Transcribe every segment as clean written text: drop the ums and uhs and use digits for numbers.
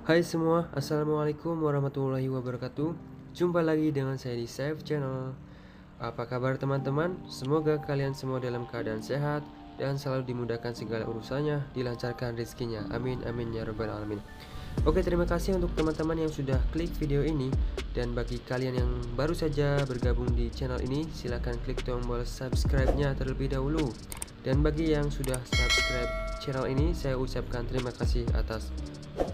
Hai semua, Assalamualaikum warahmatullahi wabarakatuh. Jumpa lagi dengan saya di Safe Channel. Apa kabar teman-teman? Semoga kalian semua dalam keadaan sehat dan selalu dimudahkan segala urusannya, dilancarkan rezekinya. Amin amin ya rabbal alamin. Oke, terima kasih untuk teman-teman yang sudah klik video ini. Dan bagi kalian yang baru saja bergabung di channel ini, silahkan klik tombol subscribe-nya terlebih dahulu. Dan bagi yang sudah subscribe channel ini, saya ucapkan terima kasih atas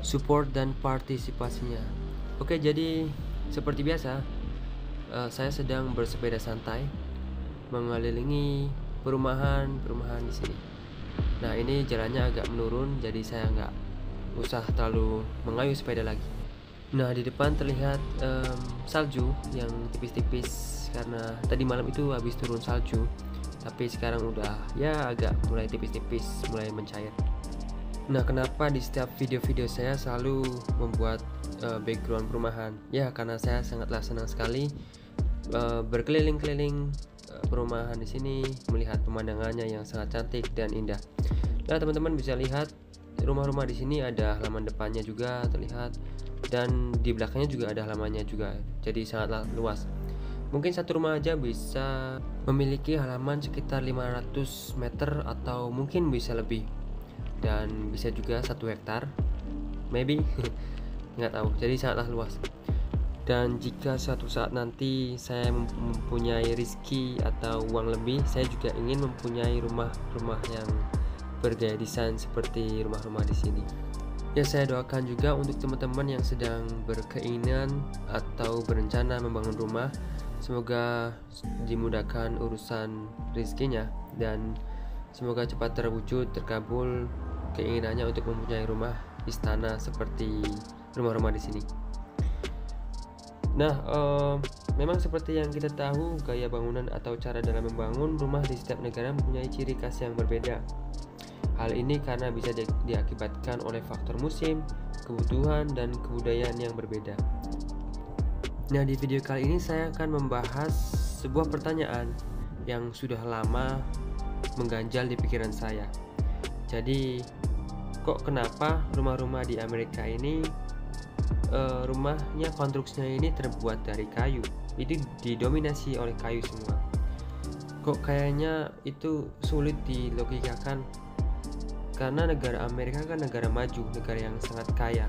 support dan partisipasinya. Oke, jadi seperti biasa, saya sedang bersepeda santai mengelilingi perumahan di sini. Nah, ini jalannya agak menurun, jadi saya nggak usah terlalu mengayuh sepeda lagi. Nah, di depan terlihat salju yang tipis-tipis karena tadi malam itu habis turun salju, tapi sekarang udah ya agak mulai tipis-tipis, mulai mencair. Nah, kenapa di setiap video-video saya selalu membuat background perumahan? Ya, karena saya sangatlah senang sekali berkeliling-keliling perumahan di sini, melihat pemandangannya yang sangat cantik dan indah. Nah, teman-teman bisa lihat rumah-rumah di sini ada halaman depannya juga terlihat, dan di belakangnya juga ada halamannya juga. Jadi sangatlah luas. Mungkin satu rumah aja bisa memiliki halaman sekitar 500 meter atau mungkin bisa lebih, dan bisa juga 1 hektar, maybe nggak tahu. Jadi sangatlah luas. Dan jika suatu saat nanti saya mempunyai rezeki atau uang lebih, saya juga ingin mempunyai rumah-rumah yang bergaya desain seperti rumah-rumah di sini. Ya, saya doakan juga untuk teman-teman yang sedang berkeinginan atau berencana membangun rumah, semoga dimudahkan urusan rezekinya dan semoga cepat terwujud, terkabul keinginannya untuk mempunyai rumah istana seperti rumah-rumah di sini. Nah, memang seperti yang kita tahu, gaya bangunan atau cara dalam membangun rumah di setiap negara mempunyai ciri khas yang berbeda. Hal ini karena bisa diakibatkan oleh faktor musim, kebutuhan, dan kebudayaan yang berbeda. Nah, di video kali ini saya akan membahas sebuah pertanyaan yang sudah lama mengganjal di pikiran saya. Jadi, kok kenapa rumah-rumah di Amerika ini rumahnya, konstruksinya ini terbuat dari kayu? Itu didominasi oleh kayu semua. Kok kayaknya itu sulit dilogikakan, karena negara Amerika kan negara maju, negara yang sangat kaya.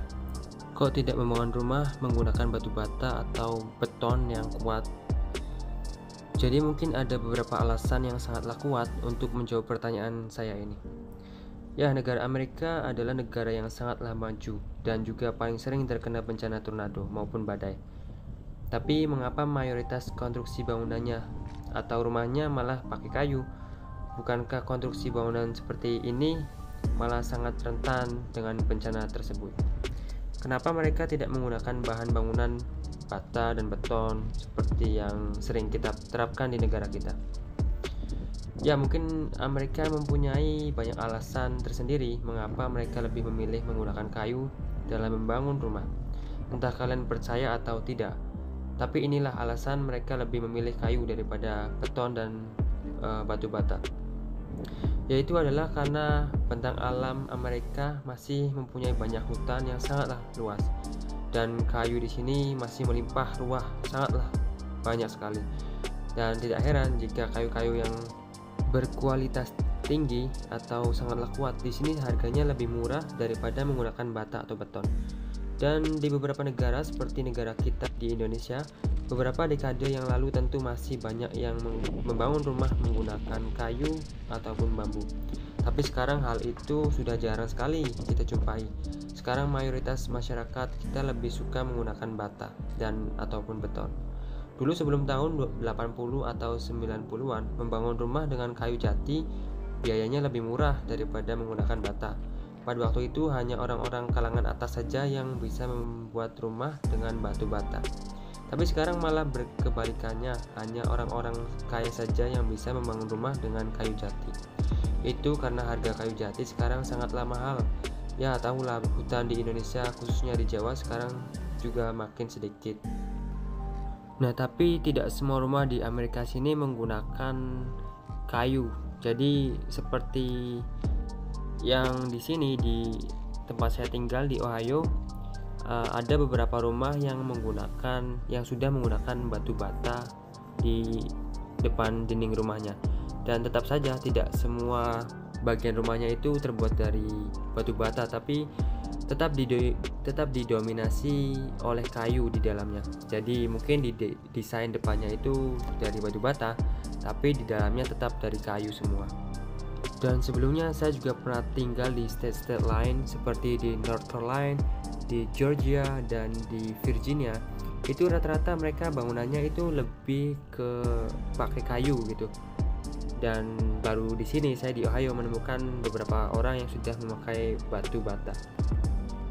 Kok tidak membangun rumah menggunakan batu bata atau beton yang kuat? Jadi mungkin ada beberapa alasan yang sangatlah kuat untuk menjawab pertanyaan saya ini. Ya, negara Amerika adalah negara yang sangatlah maju dan juga paling sering terkena bencana tornado maupun badai. Tapi mengapa mayoritas konstruksi bangunannya atau rumahnya malah pakai kayu? Bukankah konstruksi bangunan seperti ini malah sangat rentan dengan bencana tersebut? Kenapa mereka tidak menggunakan bahan bangunan bata dan beton seperti yang sering kita terapkan di negara kita? Ya, mungkin Amerika mempunyai banyak alasan tersendiri mengapa mereka lebih memilih menggunakan kayu dalam membangun rumah. Entah kalian percaya atau tidak, tapi inilah alasan mereka lebih memilih kayu daripada beton dan batu bata. Yaitu adalah karena bentang alam Amerika masih mempunyai banyak hutan yang sangatlah luas, dan kayu di sini masih melimpah ruah, sangatlah banyak sekali. Dan tidak heran jika kayu-kayu yang berkualitas tinggi atau sangatlah kuat di sini harganya lebih murah daripada menggunakan bata atau beton. Dan di beberapa negara seperti negara kita di Indonesia, beberapa dekade yang lalu tentu masih banyak yang membangun rumah menggunakan kayu ataupun bambu. Tapi sekarang hal itu sudah jarang sekali kita jumpai. Sekarang mayoritas masyarakat kita lebih suka menggunakan bata dan ataupun beton. Dulu sebelum tahun 80 atau 90-an, membangun rumah dengan kayu jati biayanya lebih murah daripada menggunakan bata. Pada waktu itu hanya orang-orang kalangan atas saja yang bisa membuat rumah dengan batu bata. Tapi sekarang malah berkebalikannya, hanya orang-orang kaya saja yang bisa membangun rumah dengan kayu jati. Itu karena harga kayu jati sekarang sangatlah mahal. Ya, tahulah hutan di Indonesia khususnya di Jawa sekarang juga makin sedikit. Nah, tapi tidak semua rumah di Amerika sini menggunakan kayu. Jadi seperti yang di sini di tempat saya tinggal di Ohio, ada beberapa rumah yang sudah menggunakan batu bata di depan dinding rumahnya, dan tetap saja tidak semua bagian rumahnya itu terbuat dari batu bata, tapi tetap didominasi oleh kayu di dalamnya. Jadi mungkin desain depannya itu dari batu bata, tapi di dalamnya tetap dari kayu semua. Dan sebelumnya saya juga pernah tinggal di state lain seperti di North Carolina, di Georgia, dan di Virginia. Itu rata-rata mereka bangunannya itu lebih ke pakai kayu gitu. Dan baru di sini saya di Ohio menemukan beberapa orang yang sudah memakai batu bata.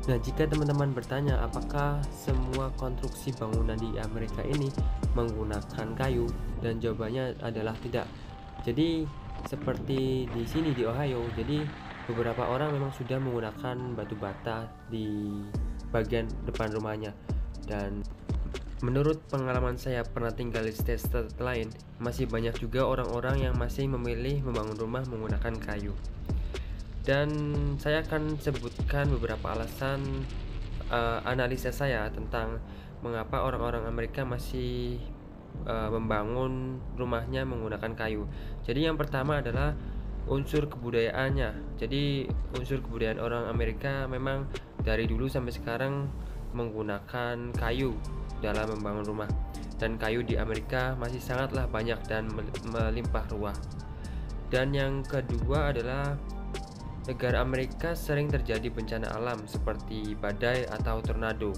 Nah, jika teman-teman bertanya apakah semua konstruksi bangunan di Amerika ini menggunakan kayu, dan jawabannya adalah tidak. Jadi seperti di sini di Ohio, jadi beberapa orang memang sudah menggunakan batu bata di bagian depan rumahnya. Dan menurut pengalaman saya pernah tinggal di state lain, masih banyak juga orang-orang yang masih memilih membangun rumah menggunakan kayu. Dan saya akan sebutkan beberapa alasan analisa saya tentang mengapa orang-orang Amerika masih membangun rumahnya menggunakan kayu. Jadi yang pertama adalah unsur kebudayaannya. Jadi unsur kebudayaan orang Amerika memang dari dulu sampai sekarang menggunakan kayu dalam membangun rumah, dan kayu di Amerika masih sangatlah banyak dan melimpah ruah. Dan yang kedua adalah negara Amerika sering terjadi bencana alam seperti badai atau tornado.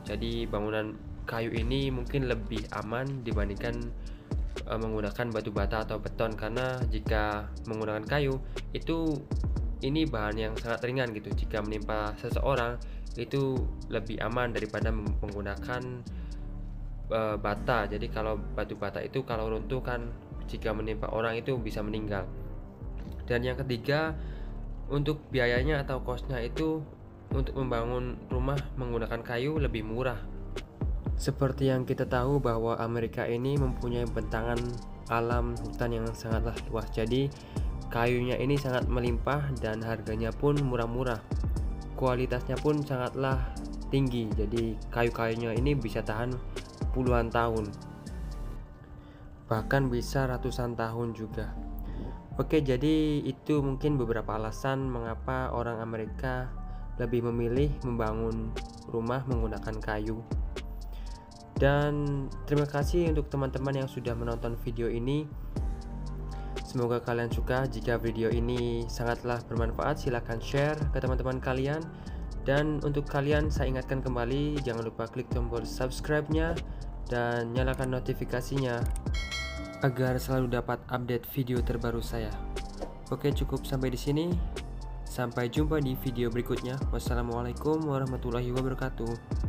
Jadi bangunan kayu ini mungkin lebih aman dibandingkan menggunakan batu bata atau beton, karena jika menggunakan kayu ini bahan yang sangat ringan gitu. Jika menimpa seseorang itu lebih aman daripada menggunakan bata. Jadi kalau batu bata itu kalau runtuh kan, jika menimpa orang itu bisa meninggal. Dan yang ketiga, untuk biayanya atau kosnya itu untuk membangun rumah menggunakan kayu lebih murah. Seperti yang kita tahu bahwa Amerika ini mempunyai bentangan alam hutan yang sangatlah luas. Jadi kayunya ini sangat melimpah dan harganya pun murah-murah. Kualitasnya pun sangatlah tinggi. Jadi kayu-kayunya ini bisa tahan puluhan tahun, bahkan bisa ratusan tahun juga. Oke, jadi itu mungkin beberapa alasan mengapa orang Amerika lebih memilih membangun rumah menggunakan kayu. Dan terima kasih untuk teman-teman yang sudah menonton video ini. Semoga kalian suka. Jika video ini sangatlah bermanfaat, silahkan share ke teman-teman kalian. Dan untuk kalian saya ingatkan kembali, jangan lupa klik tombol subscribe-nya dan nyalakan notifikasinya agar selalu dapat update video terbaru saya. Oke, cukup sampai di sini. Sampai jumpa di video berikutnya. Wassalamualaikum warahmatullahi wabarakatuh.